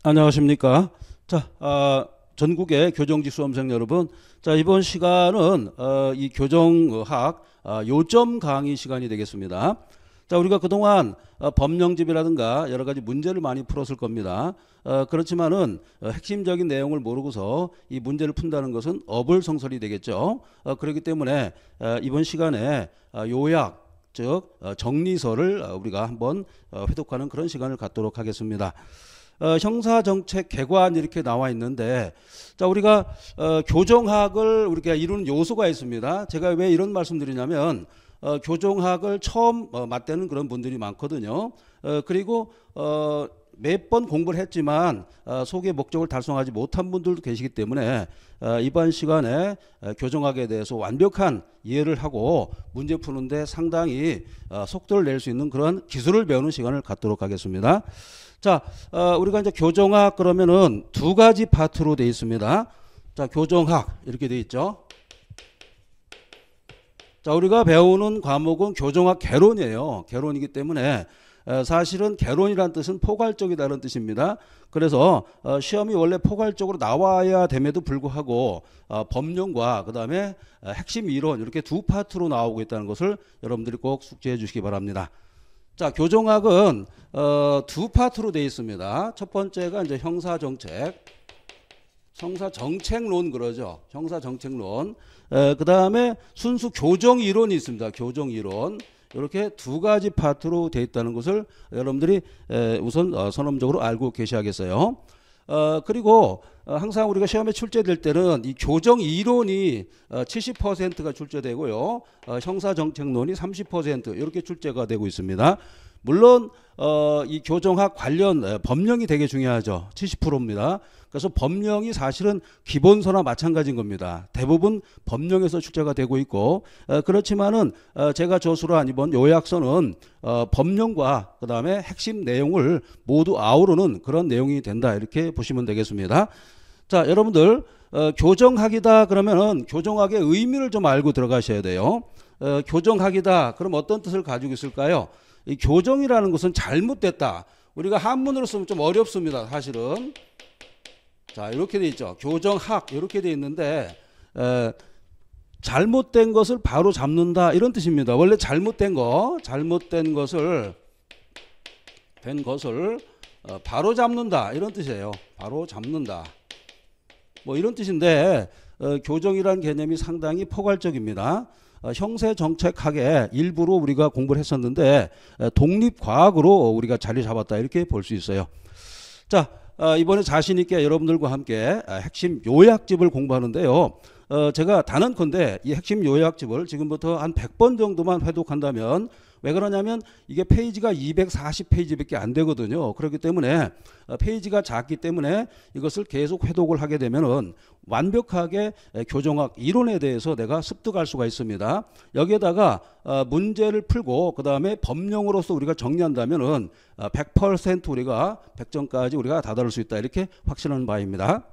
안녕하십니까. 자, 전국의 교정직 수험생 여러분. 자, 이번 시간은 이 교정학 요점 강의 시간이 되겠습니다. 자, 우리가 그동안 법령집이라든가 여러 가지 문제를 많이 풀었을 겁니다. 그렇지만은 핵심적인 내용을 모르고서 이 문제를 푼다는 것은 어불성설이 되겠죠. 그렇기 때문에 이번 시간에 요약, 즉 정리서를 우리가 한번 회독하는 그런 시간을 갖도록 하겠습니다. 형사정책 개관 이렇게 나와 있는데, 자, 우리가 교정학을 우리가 이루는 요소가 있습니다. 제가 왜 이런 말씀드리냐면 교정학을 처음 맞대는 그런 분들이 많거든요. 그리고 몇 번 공부를 했지만 소개 목적을 달성하지 못한 분들도 계시기 때문에 이번 시간에 교정학에 대해서 완벽한 이해를 하고 문제 푸는데 상당히 속도를 낼 수 있는 그런 기술을 배우는 시간을 갖도록 하겠습니다. 자, 우리가 이제 교정학 그러면은 두 가지 파트로 되어 있습니다. 자, 교정학 이렇게 되어 있죠. 자, 우리가 배우는 과목은 교정학 개론이에요. 개론이기 때문에 사실은 개론이라는 뜻은 포괄적이다는 뜻입니다. 그래서 시험이 원래 포괄적으로 나와야 됨에도 불구하고 법령과 그 다음에 핵심 이론 이렇게 두 파트로 나오고 있다는 것을 여러분들이 꼭 숙지해 주시기 바랍니다. 자, 교정학은 두 파트로 되어 있습니다. 첫 번째가 이제 형사정책론 그러죠. 형사정책론. 그 다음에 순수 교정이론이 있습니다. 교정이론. 이렇게 두 가지 파트로 되어 있다는 것을 여러분들이 우선 선언적으로 알고 계셔야겠어요. 그리고 항상 우리가 시험에 출제될 때는 이 교정 이론이 70%가 출제되고요. 형사정책론이 30% 이렇게 출제가 되고 있습니다. 물론 이 교정학 관련 법령이 되게 중요하죠. 70%입니다. 그래서 법령이 사실은 기본서나 마찬가지인 겁니다. 대부분 법령에서 출제가 되고 있고 그렇지만은 제가 저술한 이번 요약서는 법령과 그 다음에 핵심 내용을 모두 아우르는 그런 내용이 된다 이렇게 보시면 되겠습니다. 자, 여러분들 교정학이다 그러면은 교정학의 의미를 좀 알고 들어가셔야 돼요. 교정학이다 그럼 어떤 뜻을 가지고 있을까요? 이 교정이라는 것은 잘못됐다. 우리가 한문으로 쓰면 좀 어렵습니다. 사실은. 자, 이렇게 돼 있죠. 교정학 이렇게 돼 있는데 잘못된 것을 바로 잡는다 이런 뜻입니다. 원래 잘못된 것을 바로 잡는다 이런 뜻이에요. 바로 잡는다. 뭐 이런 뜻인데 교정이라는 개념이 상당히 포괄적입니다. 형사정책학의 일부로 우리가 공부를 했었는데 독립과학으로 우리가 자리 잡았다 이렇게 볼 수 있어요. 자, 이번에 자신 있게 여러분들과 함께 핵심 요약집을 공부하는데요. 제가 단언컨대 이 핵심 요약집을 지금부터 한 100번 정도만 회독한다면, 왜 그러냐면 이게 페이지가 240페이지밖에 안 되거든요. 그렇기 때문에 페이지가 작기 때문에 이것을 계속 회독을 하게 되면은 완벽하게 교정학 이론에 대해서 내가 습득할 수가 있습니다. 여기에다가 문제를 풀고 그 다음에 법령으로서 우리가 정리한다면은 100% 우리가 100점까지 우리가 다다를 수 있다 이렇게 확신하는 바입니다.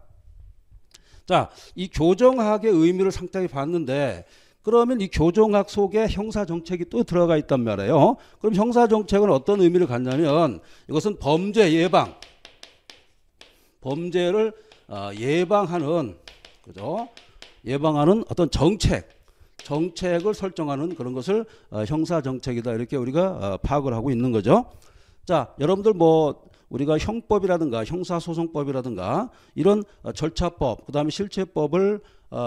자, 이 교정학의 의미를 상당히 봤는데 그러면 이 교정학 속에 형사정책이 또 들어가 있단 말이에요. 그럼 형사정책은 어떤 의미를 갖냐면 이것은 범죄 예방, 범죄를 예방하는, 그죠? 예방하는 어떤 정책을 설정하는 그런 것을 형사정책이다 이렇게 우리가 파악을 하고 있는 거죠. 자, 여러분들 뭐 우리가 형법이라든가 형사소송법이라든가 이런 절차법, 그 다음에 실체법을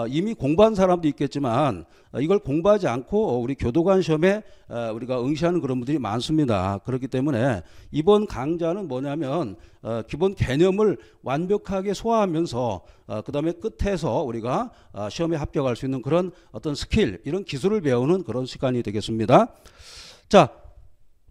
이미 공부한 사람도 있겠지만 이걸 공부하지 않고 우리 교도관 시험에 우리가 응시하는 그런 분들이 많습니다. 그렇기 때문에 이번 강좌는 뭐냐면 기본 개념을 완벽하게 소화하면서 그 다음에 끝에서 우리가 시험에 합격할 수 있는 그런 어떤 스킬, 이런 기술을 배우는 그런 시간이 되겠습니다. 자,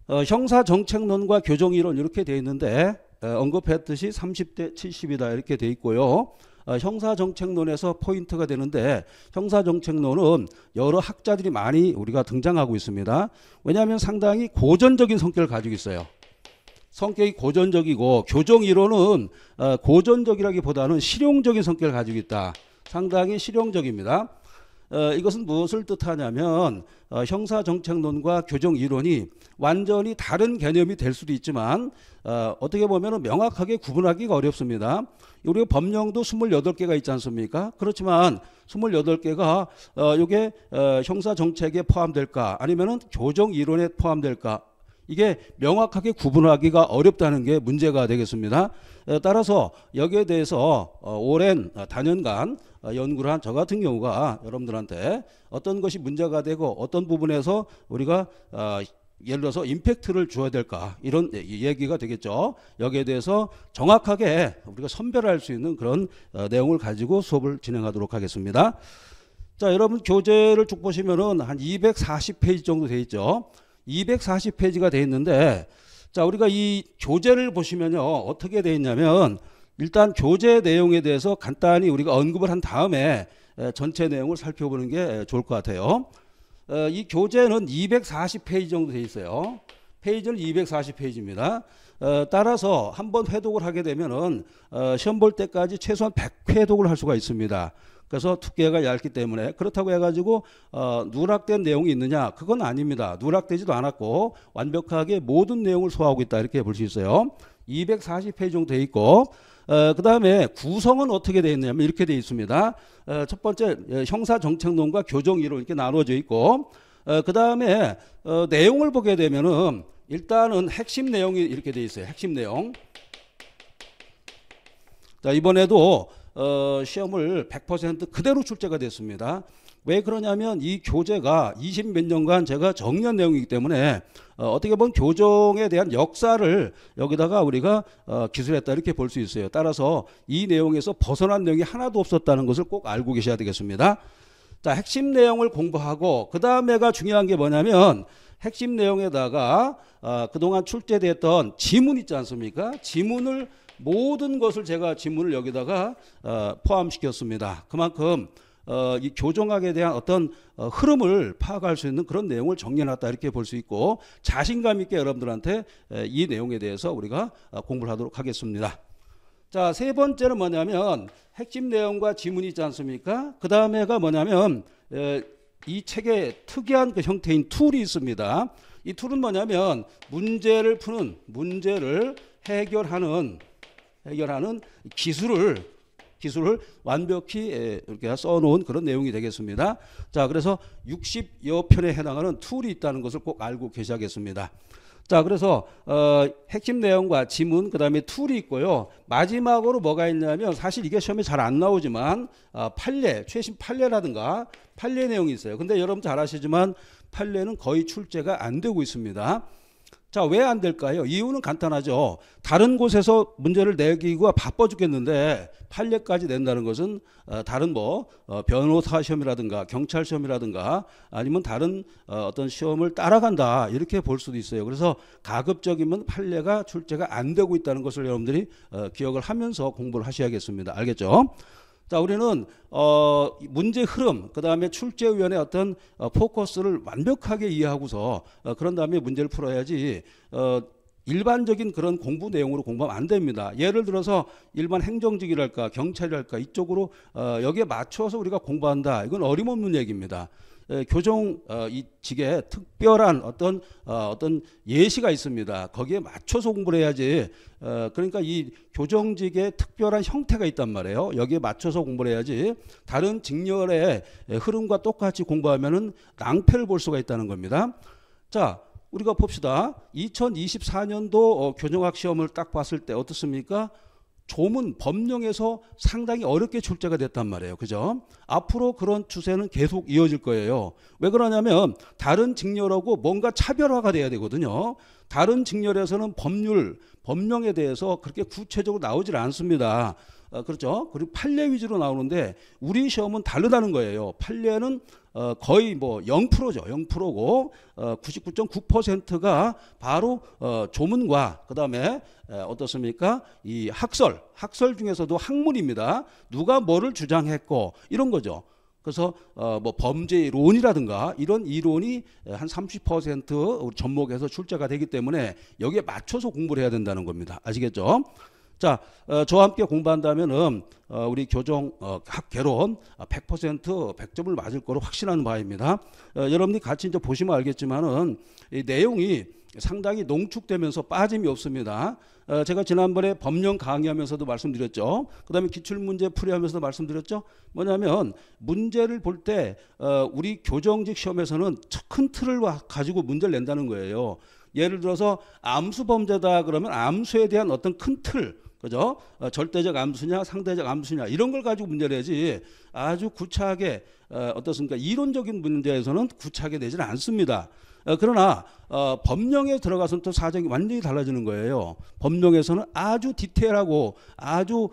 형사정책론과 교정이론 이렇게 되어 있는데 언급했듯이 30대 70이다 이렇게 되어 있고요. 형사정책론에서 포인트가 되는데 형사정책론은 여러 학자들이 많이 우리가 등장하고 있습니다. 왜냐하면 상당히 고전적인 성격을 가지고 있어요. 성격이 고전적이고 교정이론은 고전적이라기보다는 실용적인 성격을 가지고 있다. 상당히 실용적입니다. 이것은 무엇을 뜻하냐면 형사정책론과 교정이론이 완전히 다른 개념이 될 수도 있지만 어떻게 보면 명확하게 구분하기가 어렵습니다. 우리 법령도 28개가 있지 않습니까? 그렇지만 28개가 이게 형사정책에 포함될까 아니면 교정이론에 포함될까 이게 명확하게 구분하기가 어렵다는 게 문제가 되겠습니다. 따라서 여기에 대해서 오랜 다년간 연구를 한 저 같은 경우가 여러분들한테 어떤 것이 문제가 되고 어떤 부분에서 우리가 예를 들어서 임팩트를 줘야 될까 이런 얘기가 되겠죠. 여기에 대해서 정확하게 우리가 선별할 수 있는 그런 내용을 가지고 수업을 진행하도록 하겠습니다. 자, 여러분 교재를 쭉 보시면은 한 240페이지 정도 돼 있죠. 240페이지가 돼 있는데 자, 우리가 이 교재를 보시면요 어떻게 돼 있냐면 일단 교재 내용에 대해서 간단히 우리가 언급을 한 다음에 전체 내용을 살펴보는 게 좋을 것 같아요. 이 교재는 240페이지 정도 돼 있어요. 페이지는 240페이지입니다. 따라서 한번 회독을 하게 되면은 시험 볼 때까지 최소한 100회독을 할 수가 있습니다. 그래서 두께가 얇기 때문에 그렇다고 해가지고 누락된 내용이 있느냐 그건 아닙니다. 누락되지도 않았고 완벽하게 모든 내용을 소화하고 있다 이렇게 볼 수 있어요. 240페이지 정도 돼 있고 그 다음에 구성은 어떻게 되어 있냐면 이렇게 되어 있습니다. 첫 번째 형사정책론과 교정이론 이렇게 나누어져 있고 그 다음에 내용을 보게 되면은 일단은 핵심 내용이 이렇게 되어 있어요. 핵심 내용. 자, 이번에도 시험을 100% 그대로 출제가 됐습니다. 왜 그러냐면 이 교재가 20몇 년간 제가 정리한 내용이기 때문에 어떻게 보면 교정에 대한 역사를 여기다가 우리가 기술했다 이렇게 볼 수 있어요. 따라서 이 내용에서 벗어난 내용이 하나도 없었다는 것을 꼭 알고 계셔야 되겠습니다. 자, 핵심 내용을 공부하고 그 다음에가 중요한 게 뭐냐면 핵심 내용에다가 그동안 출제됐던 지문 있지 않습니까? 지문을 모든 것을 제가 지문을 여기다가 포함시켰습니다. 그만큼 이 교정학에 대한 어떤 흐름을 파악할 수 있는 그런 내용을 정리해놨다 이렇게 볼 수 있고 자신감 있게 여러분들한테 이 내용에 대해서 우리가 공부를 하도록 하겠습니다. 자, 세 번째는 뭐냐면 핵심 내용과 지문이 있지 않습니까? 그 다음에가 뭐냐면 이 책에 특이한 그 형태인 툴이 있습니다. 이 툴은 뭐냐면 문제를 푸는 문제를 해결하는 기술을 완벽히 이렇게 써놓은 그런 내용이 되겠습니다. 자, 그래서 60여 편에 해당하는 툴이 있다는 것을 꼭 알고 계셔야겠습니다. 자, 그래서 핵심 내용과 지문 그다음에 툴이 있고요. 마지막으로 뭐가 있냐면 사실 이게 시험에 잘 안 나오지만 판례, 최신 판례라든가 판례 내용이 있어요. 근데 여러분 잘 아시지만 판례는 거의 출제가 안 되고 있습니다. 자, 왜 안 될까요? 이유는 간단하죠. 다른 곳에서 문제를 내기가 바빠 죽겠는데 판례까지 낸다는 것은 다른 변호사 시험이라든가 경찰 시험이라든가 아니면 다른 어떤 시험을 따라간다 이렇게 볼 수도 있어요. 그래서 가급적이면 판례가 출제가 안 되고 있다는 것을 여러분들이 기억을 하면서 공부를 하셔야겠습니다. 알겠죠? 자, 우리는 문제 흐름, 그 다음에 출제위원회 어떤 포커스를 완벽하게 이해하고서 그런 다음에 문제를 풀어야지 일반적인 그런 공부 내용으로 공부하면 안 됩니다. 예를 들어서 일반 행정직이랄까 경찰이랄까 이쪽으로 여기에 맞춰서 우리가 공부한다. 이건 어림없는 얘기입니다. 교정 이 직에 특별한 어떤 예시가 있습니다. 거기에 맞춰서 공부를 해야지. 그러니까 이 교정직에 특별한 형태가 있단 말이에요. 여기에 맞춰서 공부를 해야지. 다른 직렬의 흐름과 똑같이 공부하면은 낭패를 볼 수가 있다는 겁니다. 자, 우리가 봅시다. 2024년도 교정학 시험을 딱 봤을 때 어떻습니까? 조문 법령에서 상당히 어렵게 출제가 됐단 말이에요. 그죠? 앞으로 그런 추세는 계속 이어질 거예요. 왜 그러냐면 다른 직렬하고 뭔가 차별화가 돼야 되거든요. 다른 직렬에서는 법령에 대해서 그렇게 구체적으로 나오질 않습니다. 그렇죠? 그리고 판례 위주로 나오는데 우리 시험은 다르다는 거예요. 판례는 거의 0%죠. 0%고 99.9%가 바로 조문과 그다음에 어떻습니까? 이 학설 중에서도 학문입니다. 누가 뭐를 주장했고 이런 거죠. 그래서 범죄 이론이라든가 이런 이론이 한 30% 접목해서 출제가 되기 때문에 여기에 맞춰서 공부를 해야 된다는 겁니다. 아시겠죠? 자, 저와 함께 공부한다면은 우리 교정 학 개론 100% 100점을 맞을 거로 확신하는 바입니다. 여러분들이 같이 이제 보시면 알겠지만은 이 내용이 상당히 농축되면서 빠짐이 없습니다. 제가 지난번에 법령 강의하면서도 말씀드렸죠. 그다음에 기출문제 풀이하면서도 말씀드렸죠. 뭐냐면 문제를 볼 때 우리 교정직 시험에서는 큰 틀을 가지고 문제를 낸다는 거예요. 예를 들어서 암수 범죄다 그러면 암수에 대한 어떤 큰 틀, 그죠? 절대적 암수냐 상대적 암수냐 이런 걸 가지고 문제를 내지 아주 구차하게 어떻습니까? 이론적인 문제에서는 구차하게 내지는 않습니다. 그러나 법령에 들어가서는 또 사정이 완전히 달라지는 거예요. 법령에서는 아주 디테일하고 아주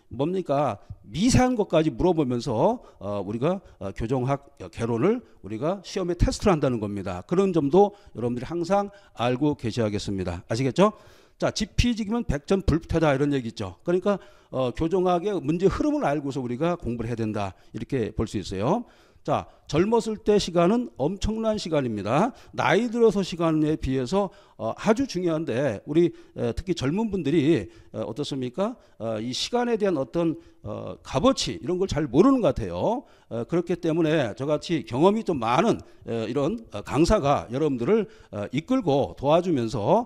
뭡니까 미세한 것까지 물어보면서 우리가 교정학 개론을 우리가 시험에 테스트를 한다는 겁니다. 그런 점도 여러분들이 항상 알고 계셔야겠습니다. 아시겠죠? 자, 지피지기면 100점 불태다 이런 얘기 있죠. 그러니까 교정학의 문제 흐름을 알고서 우리가 공부를 해야 된다 이렇게 볼 수 있어요. 자, 젊었을 때 시간은 엄청난 시간입니다. 나이 들어서 시간에 비해서 아주 중요한데 우리 특히 젊은 분들이 어떻습니까? 이 시간에 대한 어떤 값어치 이런 걸 잘 모르는 것 같아요. 그렇기 때문에 저같이 경험이 좀 많은 이런 강사가 여러분들을 이끌고 도와주면서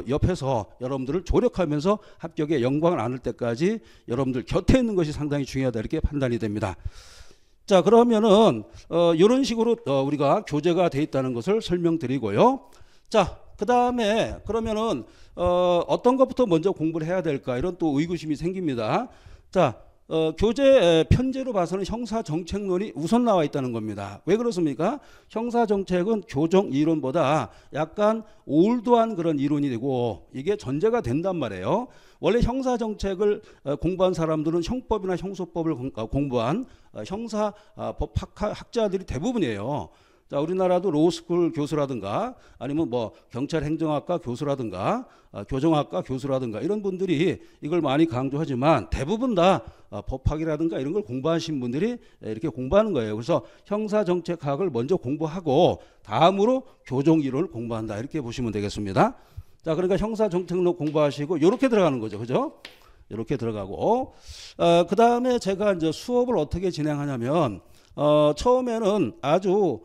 옆에서 여러분들을 조력하면서 합격에 영광을 안을 때까지 여러분들 곁에 있는 것이 상당히 중요하다 이렇게 판단이 됩니다. 자, 그러면은 이런 식으로 우리가 교재가 돼 있다는 것을 설명드리고요. 자, 그 다음에 그러면은 어떤 것부터 먼저 공부를 해야 될까 이런 또 의구심이 생깁니다. 자, 교재 편제로 봐서는 형사정책론이 우선 나와 있다는 겁니다. 왜 그렇습니까? 형사정책은 교정 이론보다 약간 올드한 그런 이론이 되고 이게 전제가 된단 말이에요. 원래 형사정책을 공부한 사람들은 형법이나 형소법을 공부한 형사법 학자들이 대부분이에요. 자, 우리나라도 로스쿨 교수라든가 아니면 뭐 경찰 행정학과 교수라든가 교정학과 교수라든가 이런 분들이 이걸 많이 강조하지만 대부분 다 법학이라든가 이런 걸 공부하신 분들이 이렇게 공부하는 거예요. 그래서 형사정책학을 먼저 공부하고 다음으로 교정이론을 공부한다 이렇게 보시면 되겠습니다. 자, 그러니까 형사정책론 공부하시고 이렇게 들어가는 거죠, 그죠? 이렇게 들어가고 그 다음에 제가 이제 수업을 어떻게 진행하냐면 처음에는 아주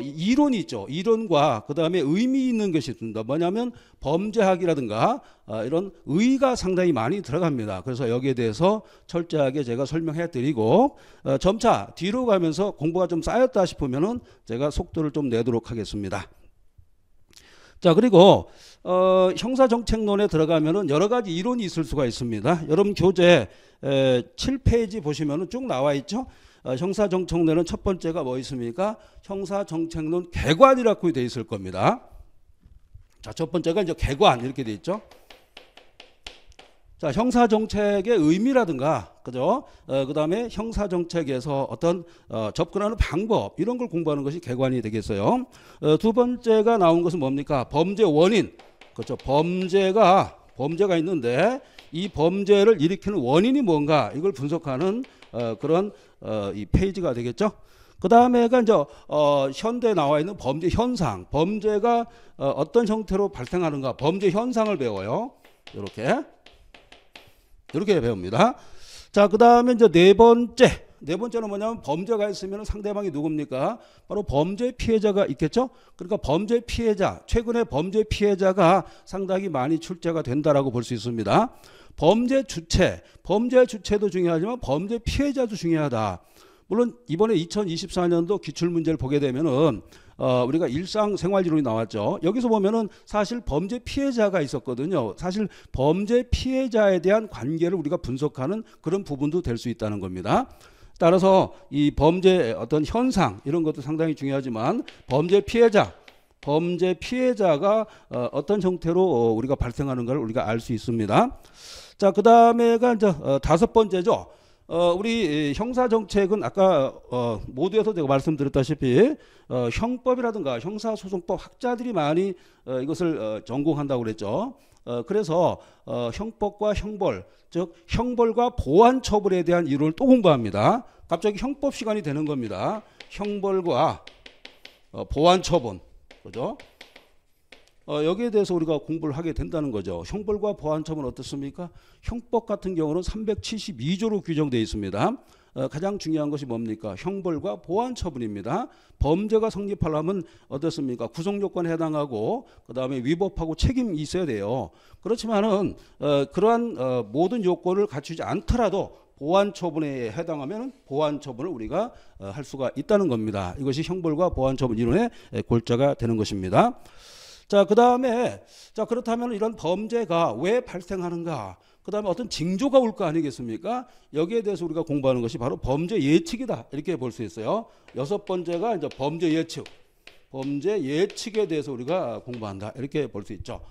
이론이 있죠. 이론과 그 다음에 의미 있는 것이 있습니다. 뭐냐면 범죄학이라든가 이런 의의가 상당히 많이 들어갑니다. 그래서 여기에 대해서 철저하게 제가 설명해 드리고 점차 뒤로 가면서 공부가 좀 쌓였다 싶으면은 제가 속도를 좀 내도록 하겠습니다. 자, 그리고 형사정책론에 들어가면은 여러 가지 이론이 있을 수가 있습니다. 여러분 교재 7페이지 보시면은 쭉 나와 있죠. 형사정책론은 첫 번째가 뭐 있습니까? 형사정책론 개관이라고 되어 있을 겁니다. 자, 첫 번째가 이제 개관 이렇게 되어 있죠. 자, 형사정책의 의미라든가, 그죠? 그 다음에 형사정책에서 어떤 접근하는 방법, 이런 걸 공부하는 것이 개관이 되겠어요. 두 번째가 나온 것은 뭡니까? 범죄 원인. 그렇죠. 범죄가 있는데 이 범죄를 일으키는 원인이 뭔가, 이걸 분석하는 그런 이 페이지가 되겠죠. 그 다음에가 이제 현대에 나와 있는 범죄 현상, 범죄가 어떤 형태로 발생하는가, 범죄 현상을 배워요. 이렇게 배웁니다. 자, 그 다음에 이제 네 번째는 뭐냐면 범죄가 있으면 상대방이 누굽니까? 바로 범죄 피해자가 있겠죠? 그러니까 범죄 피해자, 최근에 범죄 피해자가 상당히 많이 출제가 된다라고 볼 수 있습니다. 범죄 주체도 중요하지만 범죄 피해자도 중요하다. 물론 이번에 2024년도 기출문제를 보게 되면은 우리가 일상생활이론이 나왔죠. 여기서 보면은 사실 범죄 피해자가 있었거든요. 사실 범죄 피해자에 대한 관계를 우리가 분석하는 그런 부분도 될 수 있다는 겁니다. 따라서 이 범죄 어떤 현상 이런 것도 상당히 중요하지만 범죄 피해자가 어떤 형태로 우리가 발생하는가를 우리가 알 수 있습니다. 자, 그 다음에가 이제 다섯 번째죠. 우리 형사정책은 아까 모두에서 제가 말씀드렸다시피 형법이라든가 형사소송법 학자들이 많이 이것을 전공한다고 그랬죠. 그래서 형법과 형벌, 즉 형벌과 보완처벌에 대한 이론을 또 공부합니다. 갑자기 형법 시간이 되는 겁니다. 형벌과 보완처분, 그죠? 여기에 대해서 우리가 공부를 하게 된다는 거죠. 형벌과 보완처분은 어떻습니까? 형법 같은 경우는 372조로 규정되어 있습니다. 가장 중요한 것이 뭡니까? 형벌과 보완처분입니다. 범죄가 성립하려면 어떻습니까? 구성요건에 해당하고 그 다음에 위법하고 책임이 있어야 돼요. 그렇지만은 그러한 모든 요건을 갖추지 않더라도 보완처분에 해당하면 보완처분을 우리가 할 수가 있다는 겁니다. 이것이 형벌과 보완처분 이론의 골자가 되는 것입니다. 자, 그 다음에 자 그렇다면 이런 범죄가 왜 발생하는가? 그 다음에 어떤 징조가 올 거 아니겠습니까? 여기에 대해서 우리가 공부하는 것이 바로 범죄 예측이다. 이렇게 볼 수 있어요. 6번째가 이제 범죄 예측. 범죄 예측에 대해서 우리가 공부한다. 이렇게 볼 수 있죠.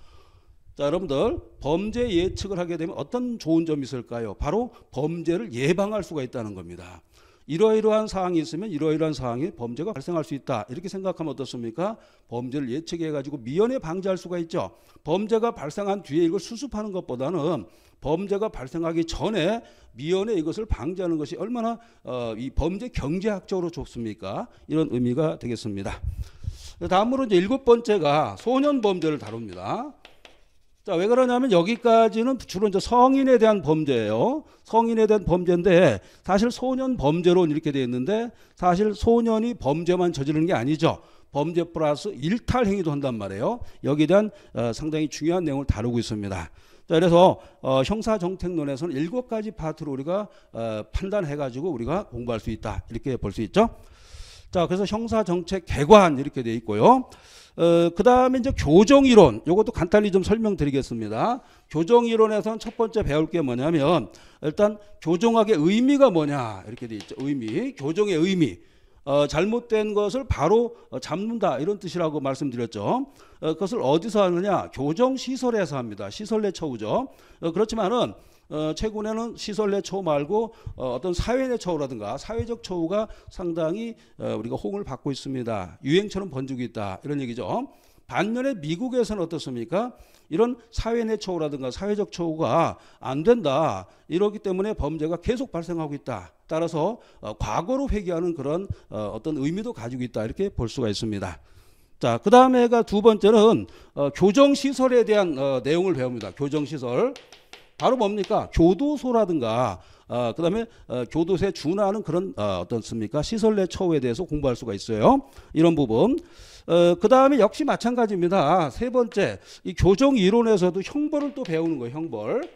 자, 여러분들 범죄 예측을 하게 되면 어떤 좋은 점이 있을까요? 바로 범죄를 예방할 수가 있다는 겁니다. 이러이러한 사항이 있으면 이러이러한 사항이 범죄가 발생할 수 있다. 이렇게 생각하면 어떻습니까? 범죄를 예측해가지고 미연에 방지할 수가 있죠. 범죄가 발생한 뒤에 이걸 수습하는 것보다는 범죄가 발생하기 전에 미연에 이것을 방지하는 것이 얼마나 이 범죄 경제학적으로 좋습니까? 이런 의미가 되겠습니다. 다음으로 이제 7번째가 소년 범죄를 다룹니다. 자, 왜 그러냐면 여기까지는 주로 이제 성인에 대한 범죄예요. 성인에 대한 범죄인데 사실 소년 범죄론 이렇게 되어 있는데 사실 소년이 범죄만 저지르는 게 아니죠. 범죄 플러스 일탈 행위도 한단 말이에요. 여기에 대한 상당히 중요한 내용을 다루고 있습니다. 자, 그래서 형사정책론에서는 7가지 파트로 우리가 판단해가지고 우리가 공부할 수 있다. 이렇게 볼 수 있죠. 자, 그래서 형사정책 개관 이렇게 되어 있고요. 그 다음에 이제 교정이론, 이것도 간단히 좀 설명드리겠습니다. 교정이론에서는 첫 번째 배울 게 뭐냐면 일단 교정학의 의미가 뭐냐 이렇게 돼 있죠. 의미, 교정의 의미. 잘못된 것을 바로 잡는다 이런 뜻이라고 말씀드렸죠. 그것을 어디서 하느냐? 교정시설에서 합니다. 시설 내 처우죠. 그렇지만은 최근에는 시설 내 처우 말고 어떤 사회 내 처우라든가 사회적 처우가 상당히 우리가 호응을 받고 있습니다. 유행처럼 번지고 있다 이런 얘기죠. 반면에 미국에서는 어떻습니까? 이런 사회 내 처우라든가 사회적 처우가 안 된다. 이러기 때문에 범죄가 계속 발생하고 있다. 따라서 과거로 회귀하는 그런 어떤 의미도 가지고 있다. 이렇게 볼 수가 있습니다. 자, 그 다음에가 두 번째는 교정시설에 대한 내용을 배웁니다. 교정시설. 바로 뭡니까? 교도소라든가 그 다음에 교도소에 준하는 그런 어떻습니까? 시설 내 처우에 대해서 공부할 수가 있어요. 이런 부분. 그 다음에 역시 마찬가지입니다. 세 번째, 이 교정 이론에서도 형벌을 또 배우는 거예요. 형벌.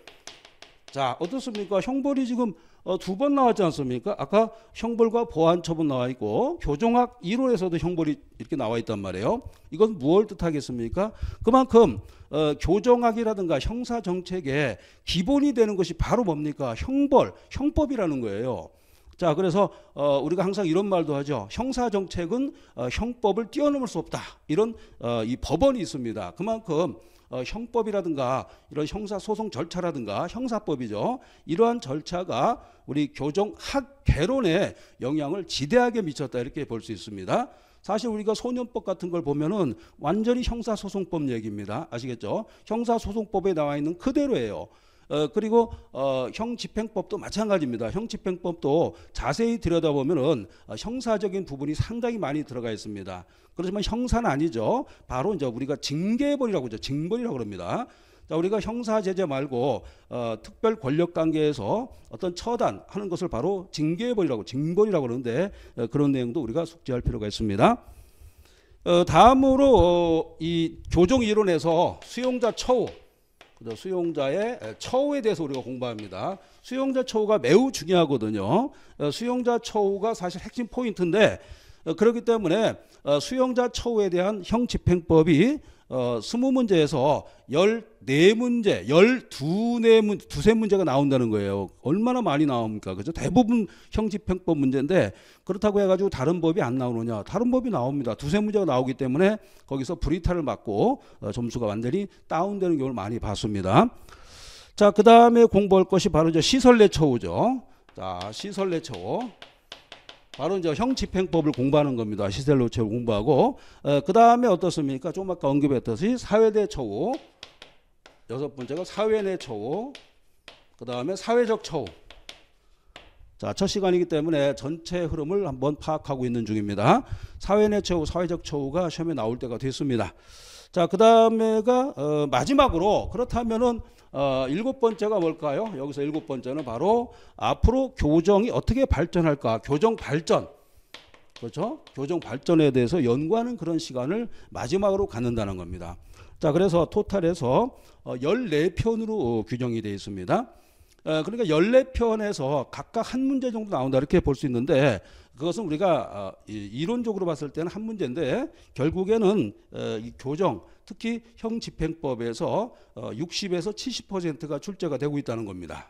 자, 어떻습니까? 형벌이 지금 2번 나왔지 않습니까? 아까 형벌과 보완처분 나와 있고 교정학 이론에서도 형벌이 이렇게 나와 있단 말이에요. 이건 무엇을 뜻하겠습니까? 그만큼 교정학이라든가 형사정책의 기본이 되는 것이 바로 뭡니까? 형벌, 형법이라는 거예요. 자, 그래서 우리가 항상 이런 말도 하죠. 형사정책은 형법을 뛰어넘을 수 없다. 이런 이 법원이 있습니다. 그만큼 형법이라든가 이런 형사소송 절차라든가 형사법이죠. 이러한 절차가 우리 교정학 개론에 영향을 지대하게 미쳤다 이렇게 볼 수 있습니다. 사실 우리가 소년법 같은 걸 보면은 완전히 형사소송법 얘기입니다. 아시겠죠? 형사소송법에 나와 있는 그대로예요. 그리고 형집행법도 마찬가지입니다. 형집행법도 자세히 들여다보면은 형사적인 부분이 상당히 많이 들어가 있습니다. 그렇지만 형사는 아니죠. 바로 이제 우리가 징계벌이라고 하죠. 징벌이라고 합니다. 자, 우리가 형사제재 말고 특별 권력 관계에서 어떤 처단하는 것을 바로 징계벌이라고 징벌이라고 그러는데 그런 내용도 우리가 숙지할 필요가 있습니다. 다음으로 이 교정 이론에서 수용자 처우, 수용자의 처우에 대해서 우리가 공부합니다. 수용자 처우가 매우 중요하거든요. 수용자 처우가 사실 핵심 포인트인데 그렇기 때문에 수용자 처우에 대한 형집행법이 20문제에서 14문제, 12세 문제가 나온다는 거예요. 얼마나 많이 나옵니까? 그죠? 대부분 형집행법 문제인데 그렇다고 해가지고 다른 법이 안 나오느냐? 다른 법이 나옵니다. 2세 문제가 나오기 때문에 거기서 불이탈을 맞고 점수가 완전히 다운되는 경우를 많이 봤습니다. 자, 그 다음에 공부할 것이 바로 이제 시설 내 처우죠. 자, 시설 내 처우. 바로 이제 형집행법을 공부하는 겁니다. 시설 내 처우 공부하고 그 다음에 어떻습니까? 좀 아까 언급했듯이 사회대 처우. 6번째가 사회 내 처우. 그 다음에 사회적 처우. 자, 첫 시간이기 때문에 전체 흐름을 한번 파악하고 있는 중입니다. 사회 내 처우, 사회적 처우가 시험에 나올 때가 됐습니다. 자, 그 다음에가 마지막으로 그렇다면은 7번째가 뭘까요? 여기서 7번째는 바로 앞으로 교정이 어떻게 발전할까? 교정 발전. 그렇죠? 교정 발전에 대해서 연구하는 그런 시간을 마지막으로 갖는다는 겁니다. 자, 그래서 토탈에서 14편으로 규정이 되어 있습니다. 그러니까 14편에서 각각 한 문제 정도 나온다 이렇게 볼 수 있는데 그것은 우리가 이론적으로 봤을 때는 한 문제인데 결국에는 이 교정 특히 형집행법에서 60에서 70%가 출제가 되고 있다는 겁니다.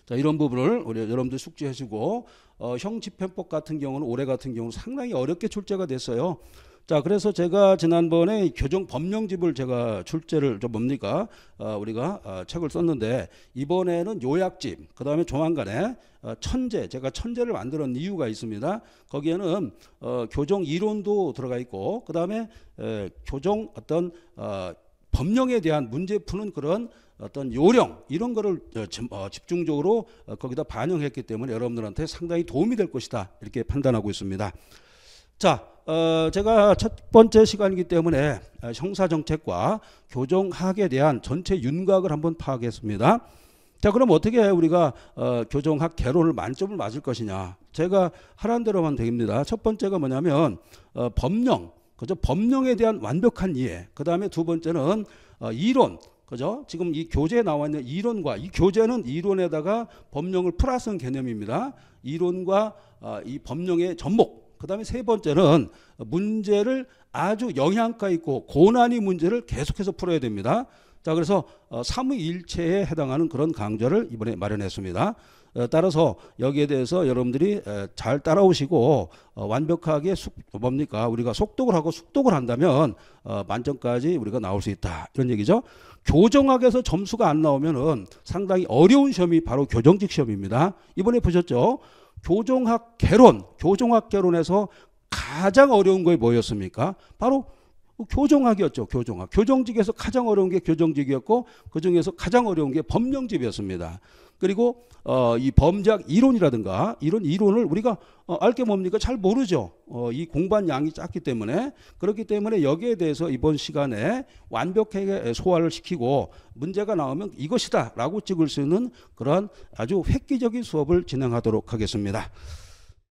자, 이런 부분을 우리 여러분들 숙지하시고 형집행법 같은 경우는 올해 같은 경우는 상당히 어렵게 출제가 됐어요. 자, 그래서 제가 지난번에 교정 법령집을 제가 출제를 우리가 책을 썼는데 이번에는 요약집, 그 다음에 조만간에 천재, 제가 천재를 만드는 이유가 있습니다. 거기에는 교정 이론도 들어가 있고, 그 다음에 교정 어떤 법령에 대한 문제 푸는 그런 어떤 요령 이런 거를 집중적으로 거기다 반영했기 때문에 여러분들한테 상당히 도움이 될 것이다 이렇게 판단하고 있습니다. 자, 제가 첫 번째 시간이기 때문에 형사정책과 교정학에 대한 전체 윤곽을 한번 파악했습니다. 자, 그럼 어떻게 우리가 교정학 개론을 만점을 맞을 것이냐? 제가 하라는 대로만 됩니다. 첫 번째가 뭐냐면 법령, 그죠? 법령에 대한 완벽한 이해. 그 다음에 두 번째는 이론. 그죠? 지금 이 교재에 나와 있는 이론과 이 교재는 이론에다가 법령을 플러스한 개념입니다. 이론과 이 법령의 접목. 그 다음에 세 번째는 문제를 아주 영양가 있고 고난이 문제를 계속해서 풀어야 됩니다. 자, 그래서 삼위일체에 해당하는 그런 강좌를 이번에 마련했습니다. 따라서 여기에 대해서 여러분들이 잘 따라오시고 완벽하게 우리가 속독을 하고 숙독을 한다면 만점까지 우리가 나올 수 있다 이런 얘기죠. 교정학에서 점수가 안 나오면은 상당히 어려운 시험이 바로 교정직 시험입니다. 이번에 보셨죠? 교정학 개론에서 가장 어려운 거에 뭐였습니까? 바로 교정학이었죠. 교정학. 교정직에서 가장 어려운 게 교정직이었고 그중에서 가장 어려운 게 법령집이었습니다. 그리고 이 범죄학 이론이라든가 이런 이론을 우리가 알 게 뭡니까? 잘 모르죠. 이 공부한 양이 작기 때문에. 그렇기 때문에 여기에 대해서 이번 시간에 완벽하게 소화를 시키고 문제가 나오면 이것이다 라고 찍을 수 있는 그런 아주 획기적인 수업을 진행하도록 하겠습니다.